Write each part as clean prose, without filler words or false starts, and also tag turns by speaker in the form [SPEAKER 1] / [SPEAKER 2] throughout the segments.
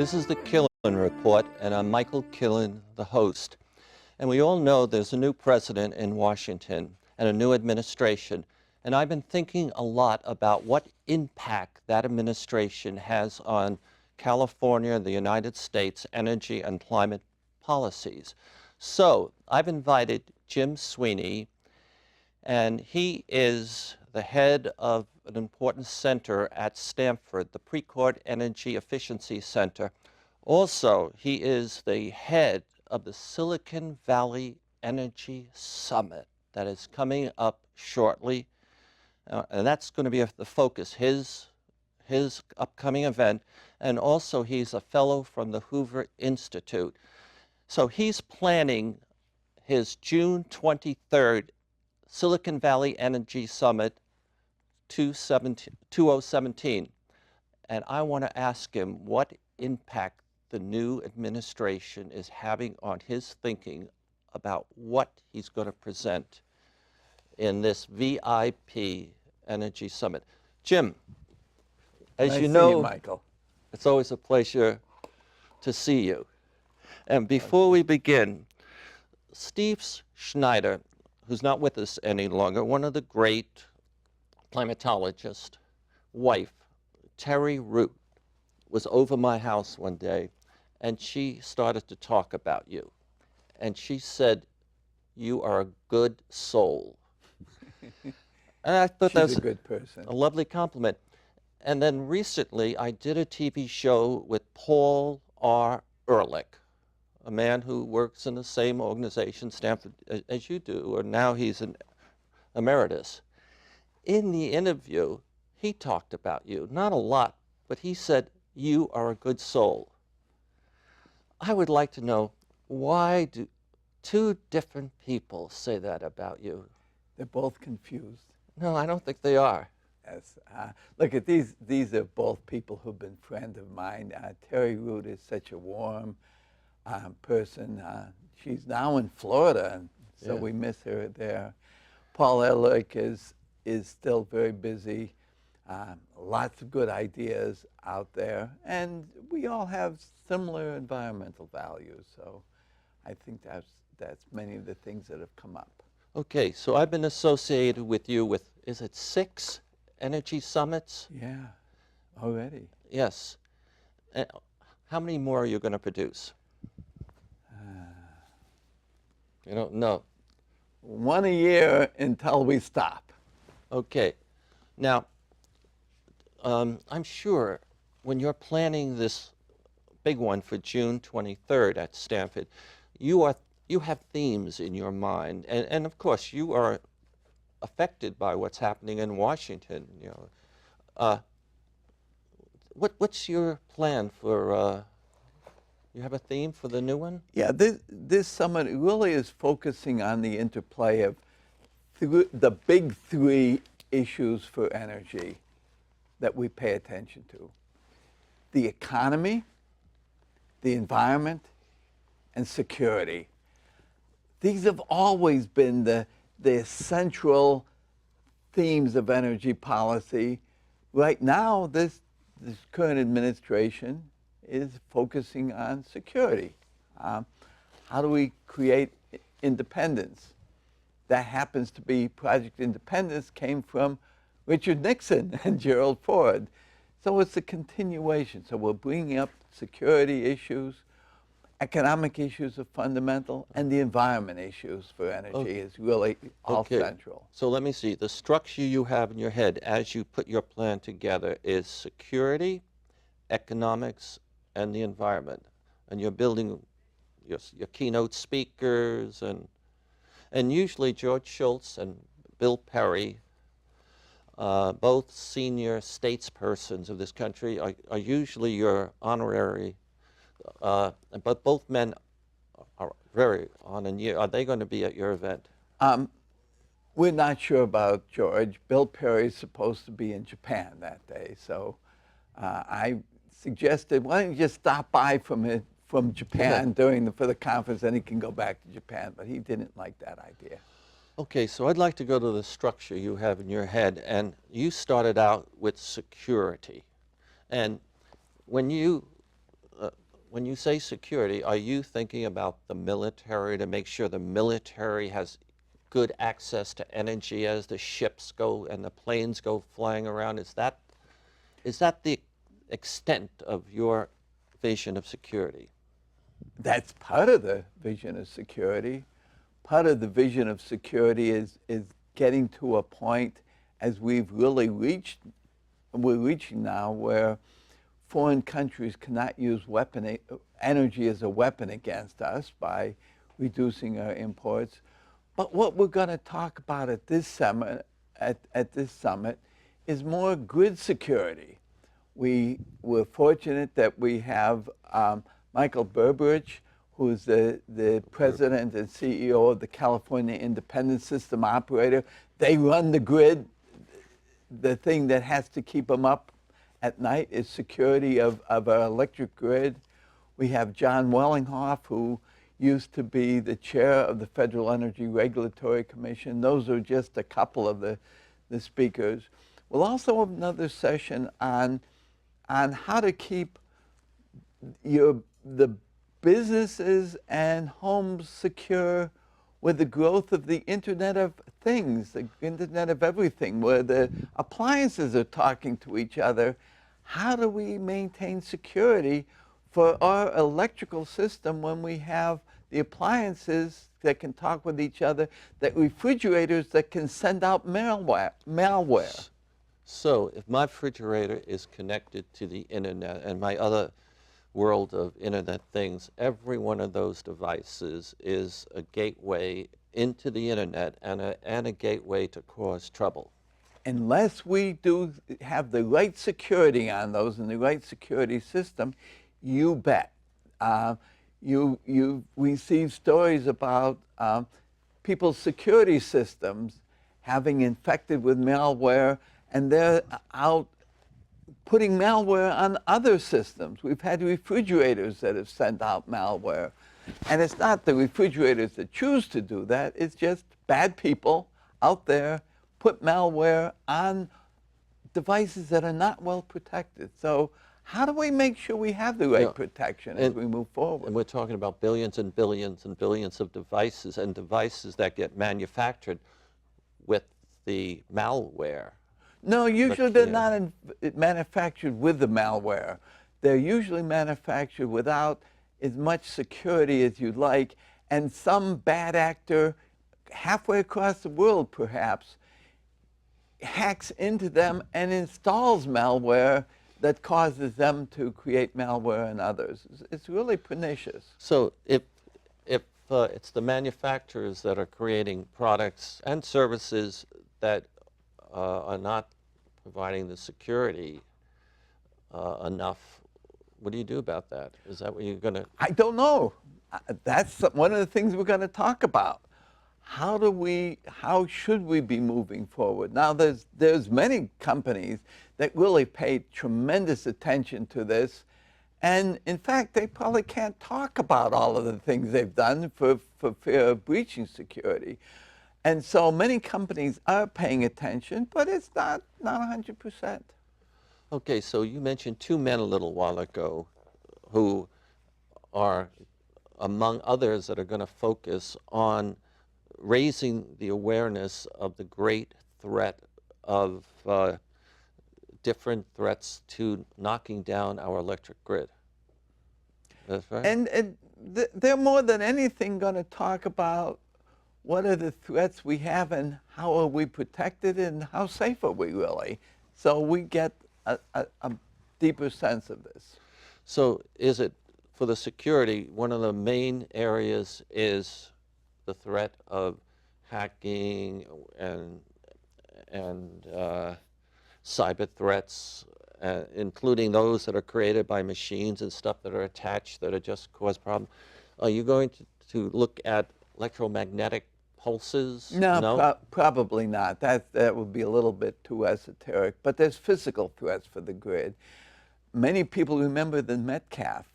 [SPEAKER 1] This is the Killen Report, and I'm Michael Killen, the host. And we all know there's a new president in Washington and a new administration. And I've been thinking a lot about what impact that administration has on California, the United States, energy and climate policies. So I've invited James Sweeney, and he is the head of an important center at Stanford, the Precourt Energy Efficiency Center. Also, he is the head of the Silicon Valley Energy Summit that is coming up shortly. And that's going to be the focus, his upcoming event. And also, he's a fellow from the Hoover Institute. So he's planning his June 23rd Silicon Valley Energy Summit 2017. And I want to ask him what impact the new administration is having on his thinking about what he's going to present in this VIP Energy Summit. Jim, as you know,
[SPEAKER 2] Michael,
[SPEAKER 1] it's always a pleasure to see you. And before we begin, Steve Schneider, who's not with us any longer, one of the great climatologists, wife, Terry Root, was over my house one day, and she started to talk about you. And she said, "You are a good soul." And I thought that was
[SPEAKER 2] a good person.
[SPEAKER 1] A lovely compliment. And then recently, I did a TV show with Paul R. Ehrlich, a man who works in the same organization, Stanford, as you do, or now he's an emeritus. In the interview, he talked about you, not a lot, but he said, "You are a good soul." I would like to know, why do two different people say that about you?
[SPEAKER 2] They're both confused.
[SPEAKER 1] No, I don't think they are.
[SPEAKER 2] Yes. Look at these. These are both people who've been friends of mine. Terry Root is such a warm person. She's now in Florida, and so we miss her there. Paul Ehrlich is still very busy. Lots of good ideas out there, and we all have similar environmental values. So I think that's many of the things that have come up.
[SPEAKER 1] Okay, so I've been associated with you with, is it 6 energy summits?
[SPEAKER 2] Yeah, already.
[SPEAKER 1] Yes. How many more are you going to produce? You don't know.
[SPEAKER 2] One a year until we stop.
[SPEAKER 1] Okay. Now, I'm sure when you're planning this big one for June 23rd at Stanford, you have themes in your mind, and of course you are affected by what's happening in Washington. You know, what's your plan for? You have a theme for the new one?
[SPEAKER 2] Yeah, this summit really is focusing on the interplay of the big 3 issues for energy that we pay attention to: the economy, the environment, and security. These have always been the central themes of energy policy. Right now, this current administration is focusing on security. How do we create independence? That happens to be Project Independence came from Richard Nixon and Gerald Ford. So it's a continuation. So we're bringing up security issues, economic issues are fundamental, and the environment issues for energy is really all central.
[SPEAKER 1] So let me see. The structure you have in your head as you put your plan together is security, economics, and the environment. And you're building your keynote speakers, and usually George Shultz and Bill Perry, both senior statespersons of this country, are usually your honorary. But both men are very on and year. Are they going to be at your event?
[SPEAKER 2] We're not sure about George. Bill Perry is supposed to be in Japan that day, so I suggested, why don't you just stop by from Japan for the conference, and he can go back to Japan. But he didn't like that idea.
[SPEAKER 1] Okay, so I'd like to go to the structure you have in your head, and you started out with security. And when you when you say security, are you thinking about the military to make sure the military has good access to energy as the ships go and the planes go flying around? Is that the extent of your vision of security?
[SPEAKER 2] That's part of the vision of security. Part of the vision of security is getting to a point, as we're reaching now, where foreign countries cannot use energy as a weapon against us by reducing our imports. But what we're going to talk about at this summit, is more grid security. We're fortunate that we have Michael Burbridge, who's the president and CEO of the California Independent System Operator. They run the grid. The thing that has to keep them up at night is security of our electric grid. We have John Wellinghoff, who used to be the chair of the Federal Energy Regulatory Commission. Those are just a couple of the speakers. We'll also have another session on how to keep the businesses and homes secure with the growth of the Internet of Things, the Internet of Everything, where the appliances are talking to each other. How do we maintain security for our electrical system when we have the appliances that can talk with each other, the refrigerators that can send out malware?
[SPEAKER 1] So if my refrigerator is connected to the internet and my other world of Internet things, every one of those devices is a gateway into the internet and a gateway to cause trouble.
[SPEAKER 2] Unless we do have the right security on those and the right security system, you bet. We see stories about people's security systems having infected with malware, and they're out putting malware on other systems. We've had refrigerators that have sent out malware. And it's not the refrigerators that choose to do that. It's just bad people out there put malware on devices that are not well protected. So how do we make sure we have the right protection as we move forward?
[SPEAKER 1] And we're talking about billions and billions and billions of devices, and devices that get manufactured with the malware.
[SPEAKER 2] No, usually they're not manufactured with the malware. They're usually manufactured without as much security as you'd like, and some bad actor halfway across the world perhaps hacks into them and installs malware that causes them to create malware in others. It's really pernicious.
[SPEAKER 1] So if it's the manufacturers that are creating products and services that are not providing the security enough, what do you do about that? Is that what you're going to?
[SPEAKER 2] I don't know. That's one of the things we're going to talk about. How should we be moving forward? Now, there's many companies that really pay tremendous attention to this, and in fact, they probably can't talk about all of the things they've done for fear of breaching security. And so many companies are paying attention, but it's not 100%.
[SPEAKER 1] Okay, so you mentioned two men a little while ago who are, among others, that are going to focus on raising the awareness of the great threat of different threats to knocking down our electric grid. That's right.
[SPEAKER 2] And they're more than anything going to talk about what are the threats we have and how are we protected and how safe are we really. So we get a deeper sense of this.
[SPEAKER 1] So is it, for the security, one of the main areas is the threat of hacking and cyber threats, including those that are created by machines and stuff that are attached that are just cause problems? Are you going to look at electromagnetic pulses?
[SPEAKER 2] No, probably not. That would be a little bit too esoteric. But there's physical threats for the grid. Many people remember the Metcalf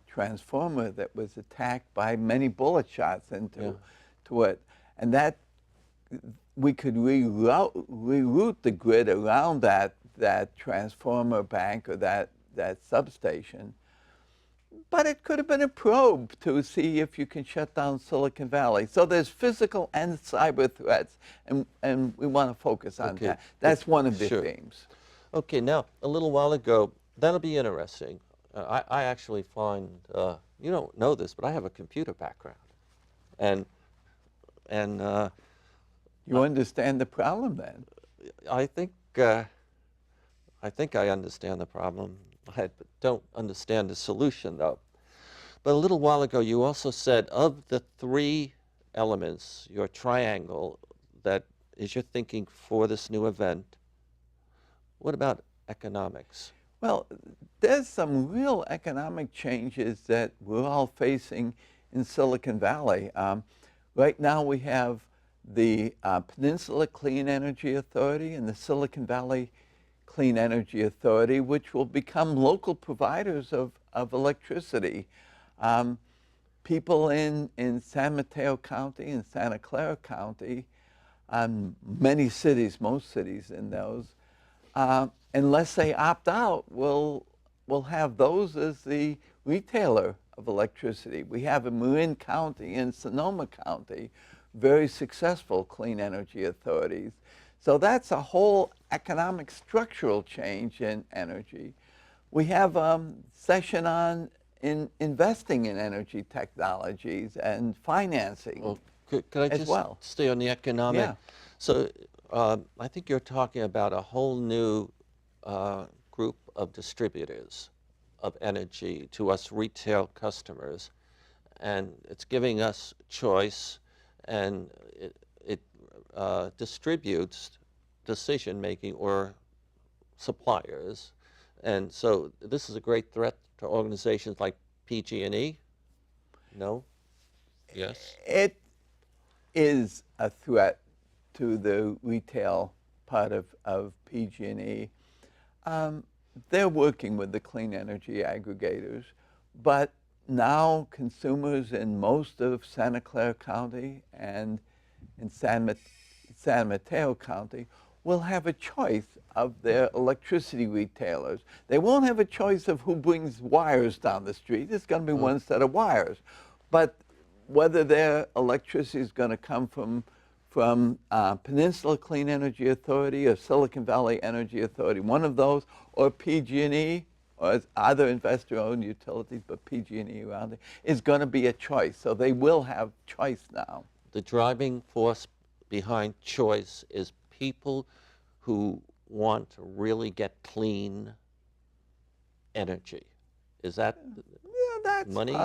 [SPEAKER 2] transformer that was attacked by many bullet shots into it. And that we could reroute the grid around that transformer bank or that substation. but it could have been a probe to see if you can shut down Silicon Valley. So there's physical and cyber threats, and we want to focus on that. That's one of the themes.
[SPEAKER 1] Okay, now, a little while ago, that'll be interesting. I actually find, you don't know this, but I have a computer background. And
[SPEAKER 2] you understand the problem then?
[SPEAKER 1] I think I understand the problem. I don't understand the solution, though. But a little while ago, you also said of the three elements, your triangle, that is your thinking for this new event, what about economics?
[SPEAKER 2] Well, there's some real economic changes that we're all facing in Silicon Valley. Right now we have the Peninsula Clean Energy Authority and the Silicon Valley Clean Energy Authority, which will become local providers of electricity. People in San Mateo County and Santa Clara County, many cities, most cities in those, unless they opt out, will have those as the retailer of electricity. We have in Marin County and Sonoma County very successful clean energy authorities. So that's a whole economic structural change in energy. We have a session on investing in energy technologies and financing.
[SPEAKER 1] Well, could I just stay on the economic?
[SPEAKER 2] Yeah.
[SPEAKER 1] So I think you're talking about a whole new group of distributors of energy to us retail customers, and it's giving us choice, and it distributes decision-making or suppliers. And so this is a great threat to organizations like PG&E? No? Yes?
[SPEAKER 2] It is a threat to the retail part of PG&E. They're working with the clean energy aggregators, but now consumers in most of Santa Clara County and in San Mateo County will have a choice of their electricity retailers. They won't have a choice of who brings wires down the street. It's going to be one set of wires. But whether their electricity is going to come from Peninsula Clean Energy Authority or Silicon Valley Energy Authority, one of those, or PG&E, or other investor-owned utilities, but PG&E around it, is going to be a choice. So they will have choice now.
[SPEAKER 1] The driving force behind choice is people who want to really get clean energy. Is that
[SPEAKER 2] that's
[SPEAKER 1] money?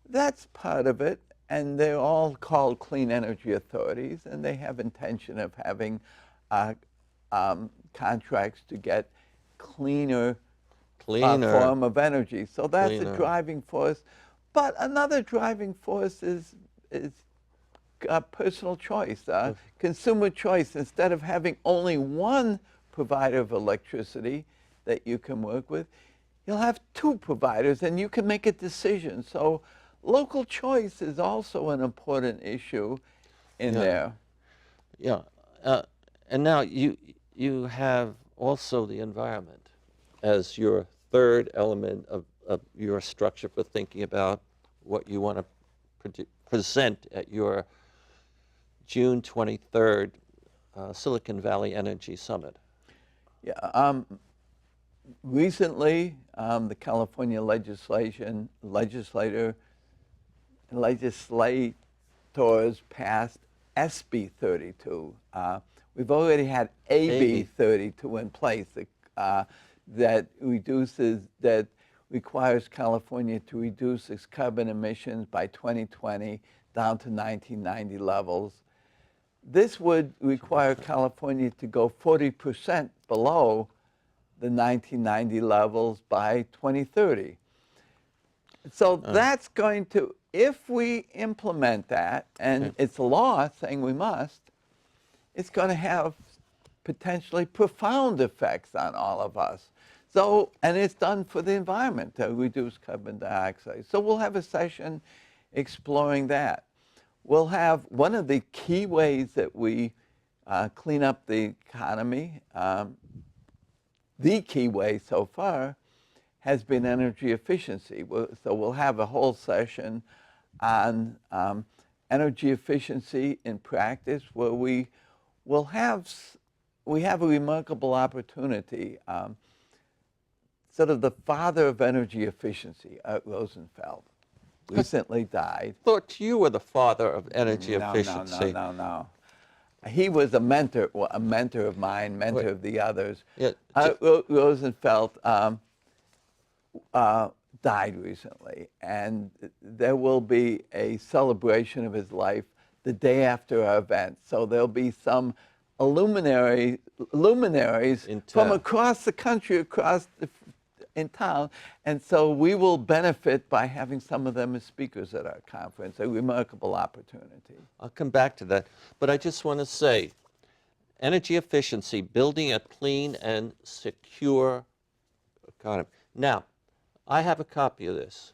[SPEAKER 2] That's part of it. And they're all called clean energy authorities, and they have intention of having contracts to get cleaner form of energy. So that's a driving force. But another driving force is personal choice, consumer choice. Instead of having only one provider of electricity that you can work with, you'll have two providers, and you can make a decision. So local choice is also an important issue in there.
[SPEAKER 1] Yeah, and now you have also the environment as your third element of your structure for thinking about what you want to present at your June 23rd Silicon Valley Energy Summit.
[SPEAKER 2] Yeah. Recently, the California legislators passed SB 32. We've already had AB 32 in place that requires California to reduce its carbon emissions by 2020 down to 1990 levels. This would require California to go 40% below the 1990 levels by 2030. So that's going to, if we implement that, and it's a law saying we must, it's going to have potentially profound effects on all of us. So, and it's done for the environment to reduce carbon dioxide. So we'll have a session exploring that. We'll have one of the key ways that we clean up the economy, the key way so far, has been energy efficiency. So we'll have a whole session on energy efficiency in practice, where we have a remarkable opportunity. Sort of the father of energy efficiency, Art Rosenfeld, recently died.
[SPEAKER 1] Thought you were the father of energy efficiency.
[SPEAKER 2] No. He was a mentor of mine, mentor of the others.
[SPEAKER 1] Yeah,
[SPEAKER 2] Rosenfeld died recently, and there will be a celebration of his life the day after our event. So there'll be some luminaries from across the country, in town, and so we will benefit by having some of them as speakers at our conference, a remarkable opportunity.
[SPEAKER 1] I'll come back to that, but I just want to say, energy efficiency, building a clean and secure economy. Now, I have a copy of this,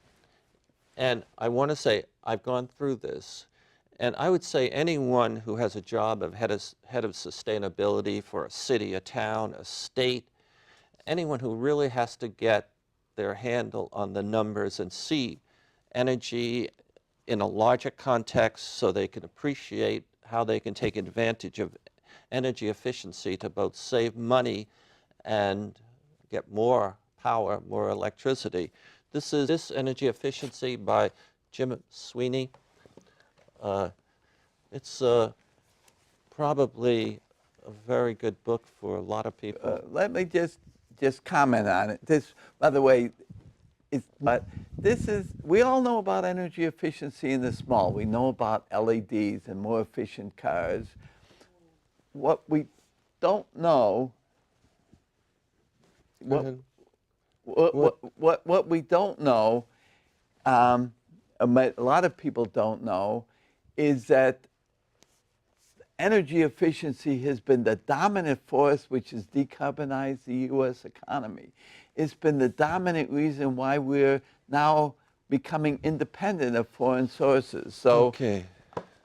[SPEAKER 1] and I want to say I've gone through this, and I would say anyone who has a job of head of sustainability for a city, a town, a state, anyone who really has to get their handle on the numbers and see energy in a larger context so they can appreciate how they can take advantage of energy efficiency to both save money and get more power, more electricity. This is This Energy Efficiency by James Sweeney. It's probably a very good book for a lot of people.
[SPEAKER 2] Let me just comment on it. This, by the way, we all know about energy efficiency in the small. We know about LEDs and more efficient cars. What we don't know, what we don't know, a lot of people don't know, is that energy efficiency has been the dominant force which has decarbonized the U.S. economy. It's been the dominant reason why we're now becoming independent of foreign sources. So I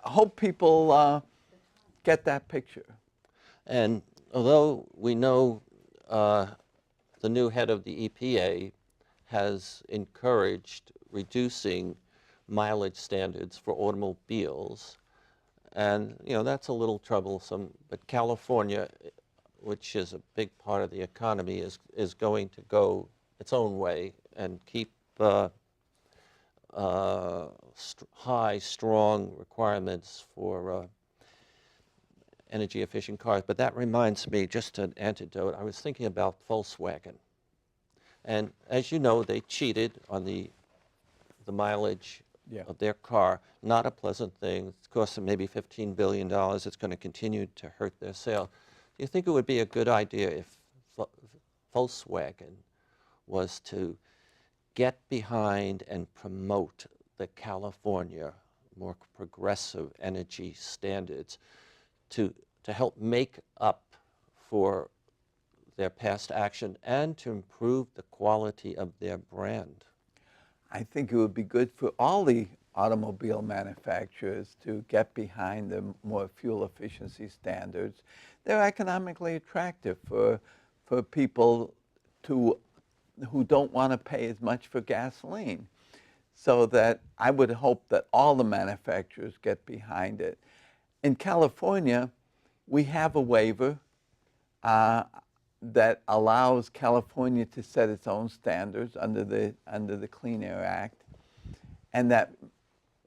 [SPEAKER 2] hope people get that picture.
[SPEAKER 1] And although we know the new head of the EPA has encouraged reducing mileage standards for automobiles, and that's a little troublesome, but California, which is a big part of the economy, is going to go its own way and keep high, strong requirements for energy efficient cars. But that reminds me, just an antidote, I was thinking about Volkswagen. And as you know, they cheated on the mileage of their car. Not a pleasant thing. It's cost them maybe $15 billion. It's going to continue to hurt their sales. Do you think it would be a good idea if Volkswagen was to get behind and promote the California more progressive energy standards to help make up for their past action and to improve the quality of their brand?
[SPEAKER 2] I think it would be good for all the automobile manufacturers to get behind the more fuel efficiency standards. They're economically attractive for people who don't want to pay as much for gasoline. So that I would hope that all the manufacturers get behind it. In California, we have a waiver that allows California to set its own standards under the Clean Air Act, and that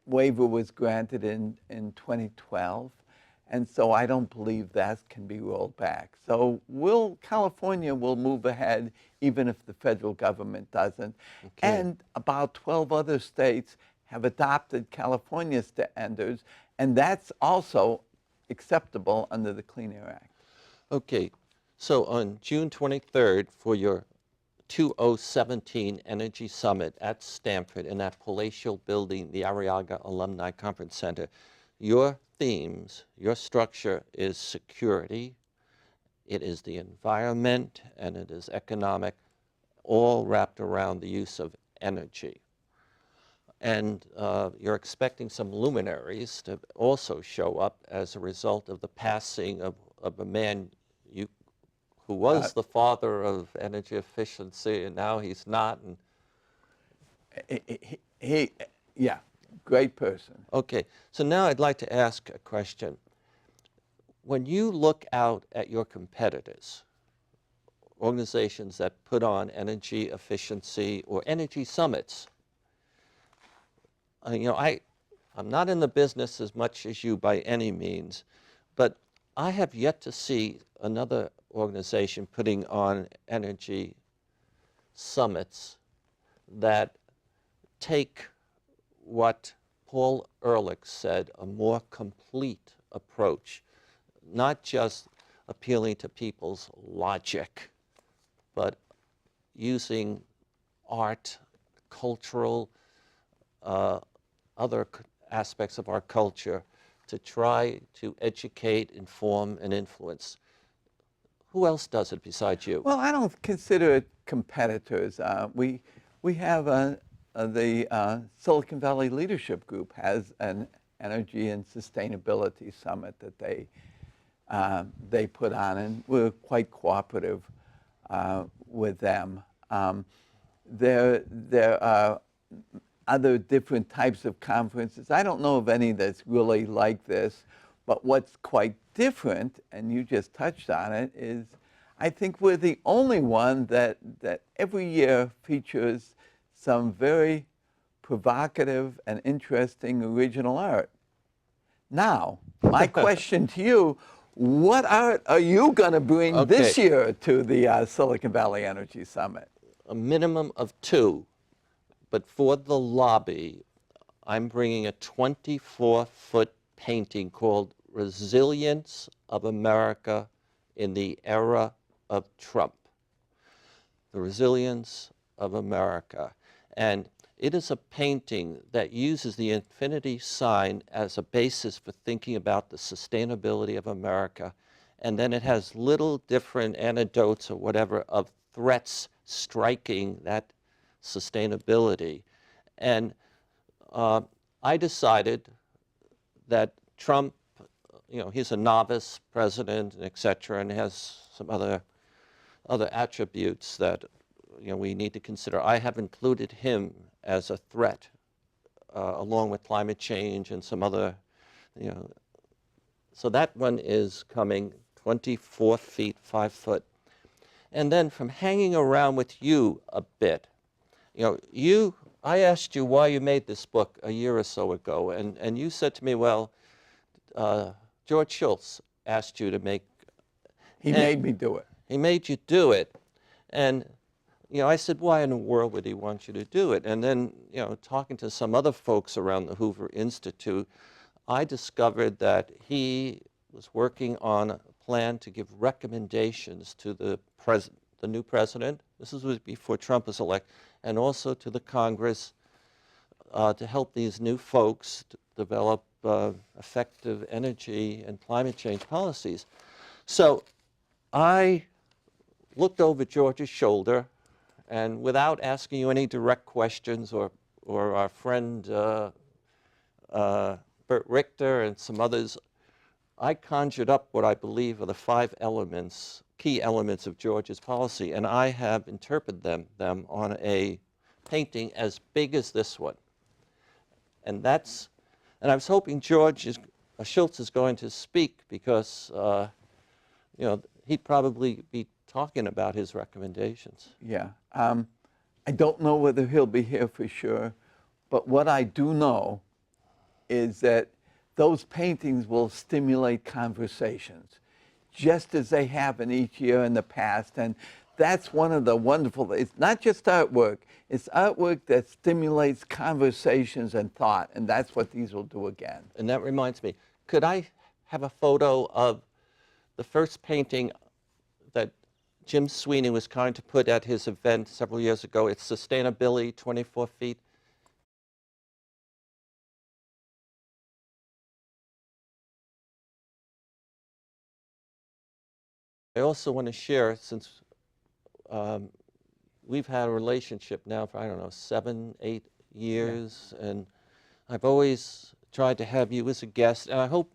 [SPEAKER 2] waiver was granted in 2012, and so I don't believe that can be rolled back. So California will move ahead even if the federal government doesn't, and about 12 other states have adopted California standards, and that's also acceptable under the Clean Air Act.
[SPEAKER 1] Okay. So on June 23rd, for your 2017 Energy Summit at Stanford in that palatial building, the Arriaga Alumni Conference Center, your themes, your structure is security, it is the environment, and it is economic, all wrapped around the use of energy. And you're expecting some luminaries to also show up as a result of the passing of a man you who was the father of energy efficiency, and now he's not. And
[SPEAKER 2] Yeah, great person.
[SPEAKER 1] okay, so now I'd like to ask a question. When you look out at your competitors, organizations that put on energy efficiency or energy summits, you know, I'm not in the business as much as you by any means, but I have yet to see another organization putting on energy summits that take what Paul Ehrlich said, a more complete approach, not just appealing to people's logic, but using art, cultural, other aspects of our culture to try to educate, inform, and influence. Who else does it besides you?
[SPEAKER 2] Well, I don't consider it competitors. We have the Silicon Valley Leadership Group has an energy and sustainability summit that they put on, and we're quite cooperative with them. There are other different types of conferences. I don't know of any that's really like this, but what's quite different, and you just touched on it, is I think we're the only one that every year features some very provocative and interesting original art. Now, my question to you, what art are you going to bring this year to the Silicon Valley Energy Summit?
[SPEAKER 1] A minimum of 2. But for the lobby, I'm bringing a 24-foot painting called Resilience of America in the Era of Trump. The Resilience of America. And it is a painting that uses the infinity sign as a basis for thinking about the sustainability of America. And then it has little different anecdotes or whatever of threats striking that sustainability. And I decided that Trump, you know, he's a novice president, et cetera, and has some other attributes that, you know, we need to consider. I have included him as a threat, along with climate change and some other, you know. So that one is coming 24 feet, 5 foot. And then from hanging around with you a bit, you know, I asked you why you made this book a year or so ago, and you said to me, well, George Shultz asked you to make.
[SPEAKER 2] He made me do it.
[SPEAKER 1] He made you do it. And, you know, I said, why in the world would he want you to do it? And then, you know, talking to some other folks around the Hoover Institute, I discovered that he was working on a plan to give recommendations to the new president. This was before Trump was elected, and also to the Congress to help these new folks to develop effective energy and climate change policies. So I looked over George's shoulder, and without asking you any direct questions, or our friend Bert Richter and some others, I conjured up what I believe are the 5 elements, key elements of George's policy, and I have interpreted them on a painting as big as this one. And I was hoping Shultz is going to speak, because you know, he'd probably be talking about his recommendations.
[SPEAKER 2] Yeah. I don't know whether he'll be here for sure, but what I do know is that those paintings will stimulate conversations, just as they have in each year in the past. And that's one of the wonderful, it's not just artwork, it's artwork that stimulates conversations and thought, and that's what these will do again.
[SPEAKER 1] And that reminds me, could I have a photo of the first painting that James Sweeney was kind to put at his event several years ago? It's Sustainability, 24 feet. I also want to share, since we've had a relationship now for, I don't know, 7, 8 years, yeah. And I've always tried to have you as a guest, and I hope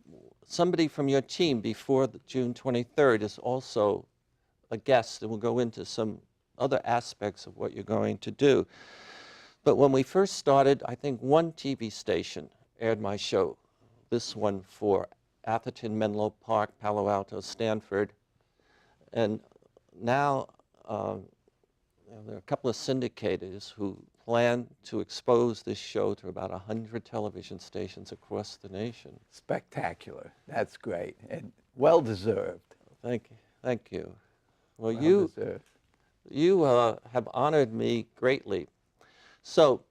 [SPEAKER 1] somebody from your team before June 23rd is also a guest, and we'll go into some other aspects of what you're going to do. But when we first started, I think one TV station aired my show, this one for Atherton, Menlo Park, Palo Alto, Stanford. And now there are a couple of syndicators who plan to expose this show to about 100 television stations across the nation.
[SPEAKER 2] Spectacular. That's great and well deserved.
[SPEAKER 1] Thank you. Thank you. Well,
[SPEAKER 2] Well deserved.
[SPEAKER 1] you have honored me greatly. So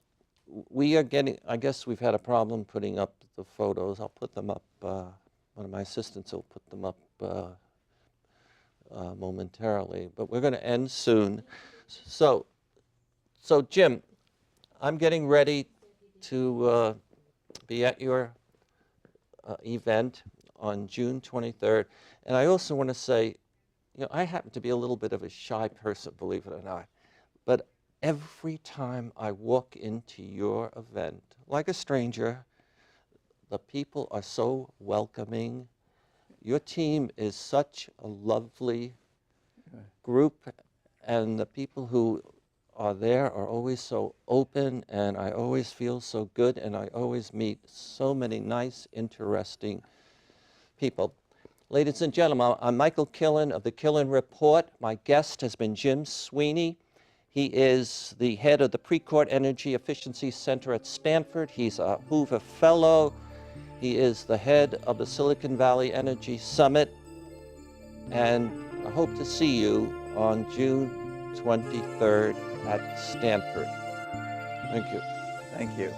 [SPEAKER 1] we are getting, I guess we've had a problem putting up the photos. I'll put them up. One of my assistants will put them up momentarily, but we're going to end soon. So Jim, I'm getting ready to be at your event on June 23rd, and I also want to say, you know, I happen to be a little bit of a shy person, believe it or not, but every time I walk into your event, like a stranger, the people are so welcoming. Your team is such a lovely group, and the people who are there are always so open, and I always feel so good, and I always meet so many nice, interesting people. Ladies and gentlemen, I'm Michael Killen of the Killen Report. My guest has been James Sweeney. He is the head of the Precourt Energy Efficiency Center at Stanford. He's a Hoover Fellow. He is the head of the Silicon Valley Energy Summit. And I hope to see you on June 23rd at Stanford. Thank you.
[SPEAKER 2] Thank you.